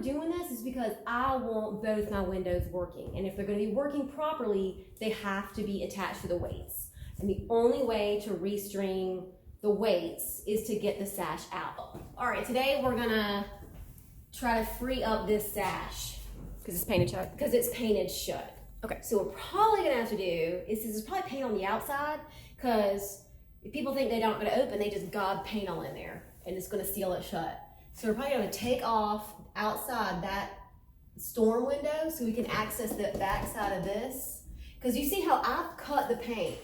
doing this is because I want both my windows working. And if they're gonna be working properly, they have to be attached to the weights. And the only way to restring the weights is to get the sash out. All right, today we're gonna try to free up this sash. Because it's painted shut? Because it's painted shut. Okay. So what we're probably gonna have to do is, there's probably paint on the outside, because if people think they don't gonna open, they just gob paint all in there and it's gonna seal it shut. So we're probably gonna take off outside that storm window so we can access the back side of this. Because you see how I've cut the paint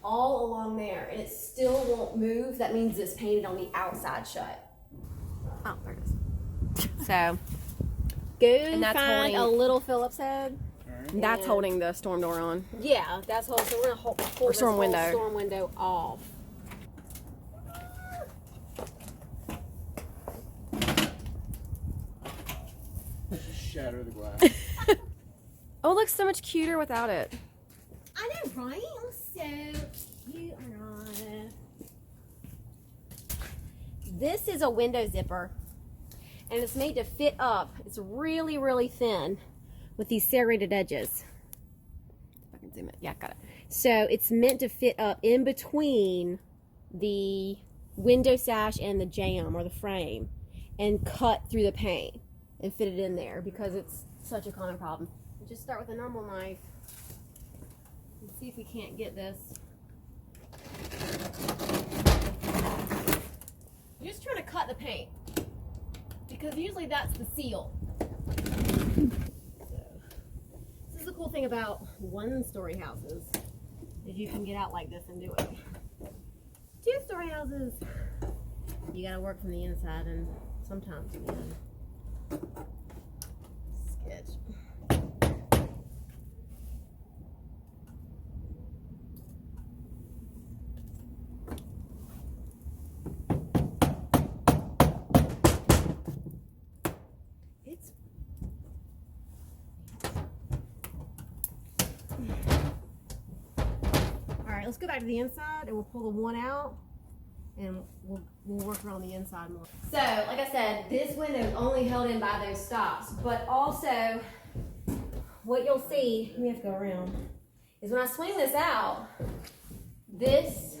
all along there and it still won't move. That means it's painted on the outside shut. Oh, there it is. So, go and that's find holding a little Phillips head. And that's holding the storm door on. Yeah, that's what. So we're gonna pull this storm whole window. storm window off. Shatter the glass. Oh, it looks so much cuter without it. I know, right? I'm so cute or not. This is a window zipper, and it's made to fit up. It's really, really thin with these serrated edges. If I can zoom it. Yeah, got it. So it's meant to fit up in between the window sash and the jamb or the frame and cut through the paint and fit it in there, because it's such a common problem. Just start with a normal knife and see if we can't get this. You're just trying to cut the paint, because usually that's the seal. So, this is the cool thing about one-story houses, is you can get out like this and do it. Two-story houses, you gotta work from the inside and sometimes from the end. Sketch. It's all right. Let's go back to the inside and we'll pull the one out. And we'll work around the inside more. So, like I said, this window is only held in by those stops, but also what you'll see, we have to go around, is when I swing this out, this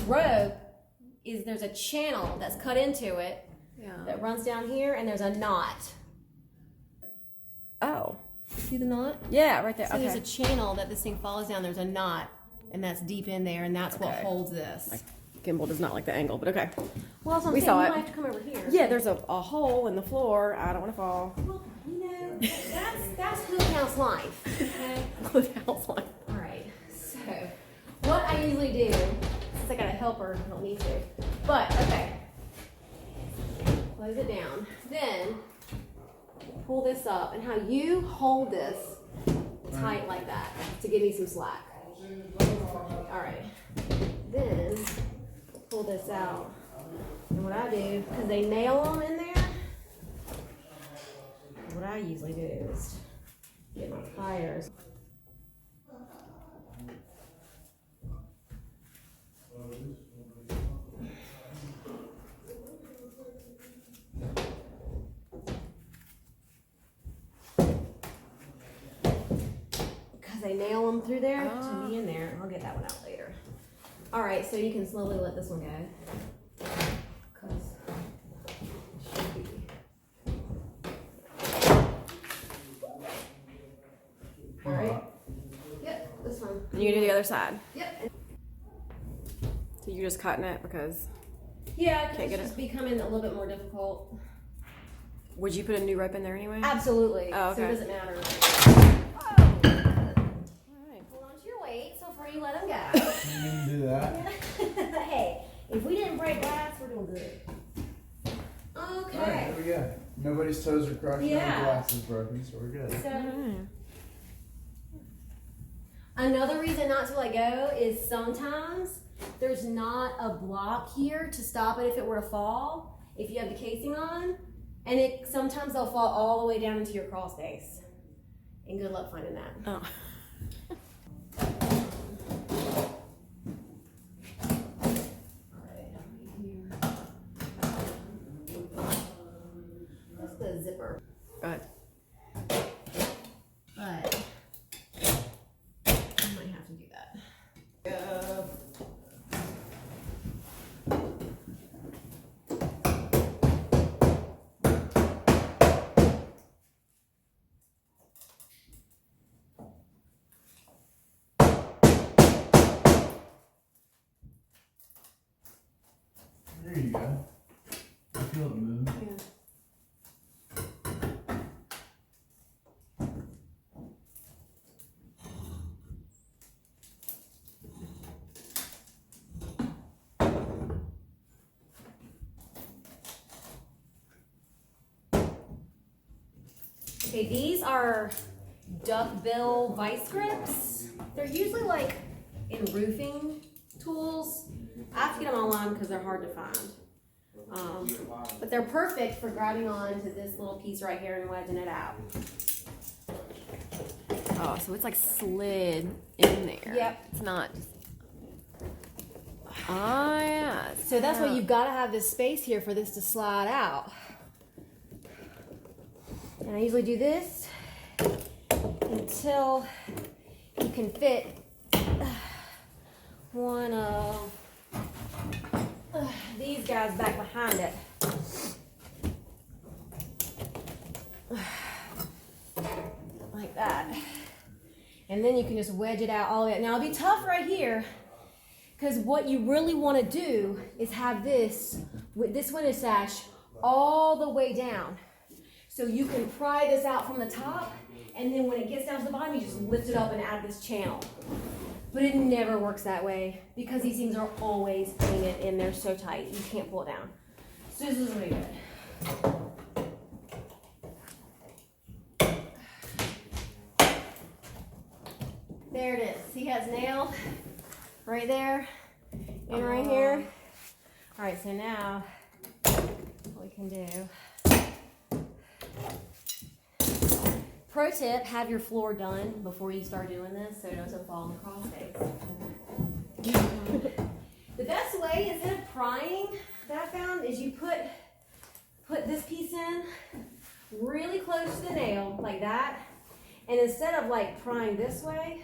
rope is, there's a channel that's cut into it that runs down here, and there's a knot. Oh. See the knot? Yeah, right there. So Okay. there's a channel that this thing follows down, there's a knot. And that's deep in there, and that's what Okay. holds this. My gimbal does not like the angle, but okay. Well, so We saw you it. might have to come over here. Yeah, there's a hole in the floor. I don't want to fall. Well, you know, that's Hood House life. Okay. With house line. All right. So, what I usually do, since I got a helper, I don't need to. But okay, close it down. Then pull this up, and how you hold this tight like that to give me some slack. All right, then pull this out, and what I do, because they nail them in there, what I usually do is get my pliers. They nail them through there to be in there. I'll get that one out later. All right, so you can slowly let this one go. Cause it should be. All right. Yep, this one. And you do the other side. Yep. So you're just cutting it because. Yeah, Can't it's get just it. becoming a little bit more difficult. Would you put a new rope in there anyway? Absolutely. Oh, So it okay. doesn't matter. Alright. Hold on to your weights before you let them go. You didn't do that. Hey, if we didn't break glass, we're doing good. Okay. All right, there we go. Nobody's toes are crushed, Yeah. no glass is broken, so we're good. So, Alright. another reason not to let go is sometimes there's not a block here to stop it if it were to fall, if you have the casing on, and sometimes they'll fall all the way down into your crawl space. And good luck finding that. Oh. Go ahead. But I might have to do that. There you go. I feel it moving. Yeah. Okay, these are duckbill vice grips. They're usually like in roofing tools. I have to get them online because they're hard to find. But they're perfect for grabbing on to this little piece right here and wedging it out. Oh, so it's like slid in there. Yep. It's not just. Oh, yeah. So that's why you've got to have this space here for this to slide out. And I usually do this until you can fit one of these guys back behind it. Like that. And then you can just wedge it out all the way. Now it'll be tough right here because what you really want to do is have this with this window sash all the way down. So you can pry this out from the top, and then when it gets down to the bottom, you just lift it up and add this channel. But it never works that way because these things are always painted and they're so tight, you can't pull it down. So this is really good. There it is. See how it's nailed? Right there and right here. All right, so now what we can do. Pro tip, have your floor done before you start doing this so it doesn't fall in the crawl space. The best way, instead of prying, that I found, is you put this piece in really close to the nail, like that, and instead of like prying this way,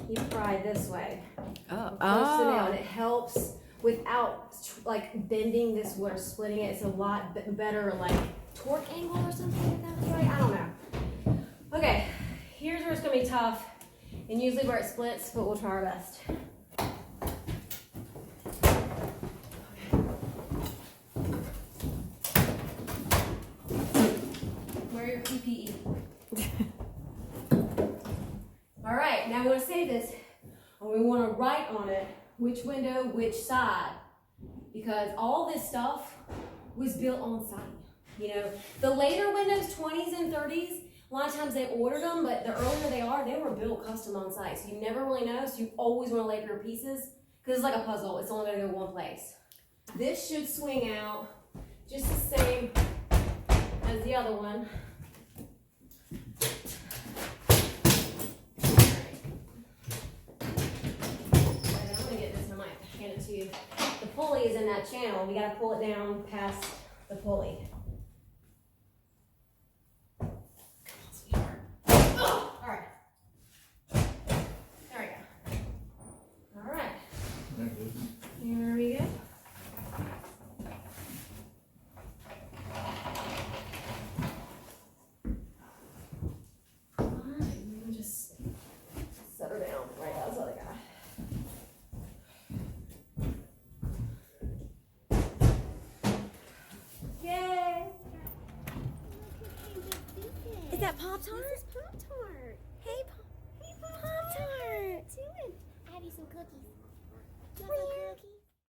you pry this way. Oh. Close to the nail, and it helps without like bending this wood or splitting it. It's a lot better like torque angle or something like that, right? I don't know. Okay, here's where it's gonna be tough, and usually where it splits, but we'll try our best. Wear your PPE. All right, now we're gonna save this, and we wanna write on it which window, which side, because all this stuff was built on site. You know, the later Windows 20s and 30s, a lot of times they ordered them, but the earlier they were built custom on site. So you never really know, so you always want to label your pieces, because it's like a puzzle. It's only going to go one place. This should swing out just the same as the other one. I'm going to get this, I might hand it to you. The pulley is in that channel. We got to pull it down past the pulley. Here we go. Alright, let me just set her down right outside the guy. Yay! Is that Pop-Tart? This is Pop-Tart. Hey, Pop-Tart. What are you doing? I have you some cookies. Do you want some cookies?